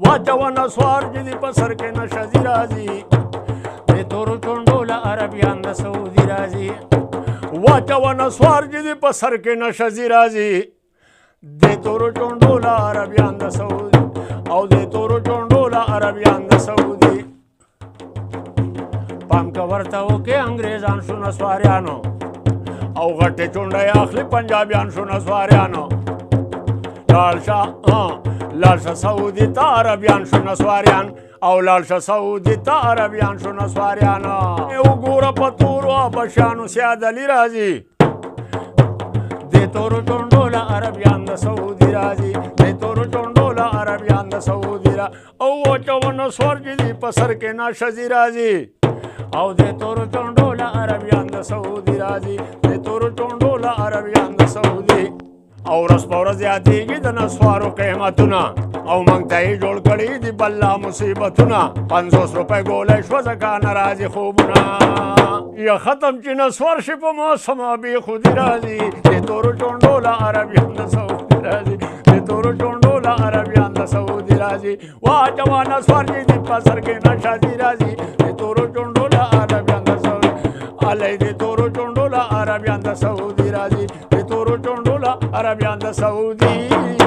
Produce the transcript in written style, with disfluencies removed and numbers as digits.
واچونه سوار جدي په سر کې نشزي راځي د تورو چونډو له عربیان د سعودي راځي واچونه سوار جدي په سر کې نشزي راځي د تورو چونډو له عربیان د سعودي او د تورو چونډو له عربیان د سعودي پام کا ورته وکې انګریزان شو نسواریانو او غټې چونډې اخلي پنجابیان شو نسواریانو لاړشه سعودي ته عربیان شو نسواریان او لاړشه سعودي ته عربیان شو نسواریان وګوره په تورو ابشانو سیاد علي راځي د تورو چونډو له عربیان د سعودي راځي د تورو چونډو له عربیان د سعودي را او واچونه سوار جدي په سر کې ناشزي راځي او د تورو چونډو له عربیان د سعودي راځي د تورو چونډو له عربیان د سعودي او ورځ په ورځ زیاتېږي د نسوارو قیمتونه او موږ ته یې جوړ کړي دي بلا مصیبتونه 50 روپۍ ګولۍ شوه ځکه نه راځي خوبونه یا ختم چې نسوار شي په موسم بې خودي راځي د تورو چونډو له عربیان د سعودي راځي د تورو چونډو له عربیان د سعودي راځي واچوه نسوار چې دي په سر کې نشازي راځي د تورو چونډو له عربیان د سعودي الی د تورو چونډو له عربیان د سعودي راځي د تورو چونډو له عربیان د سعودي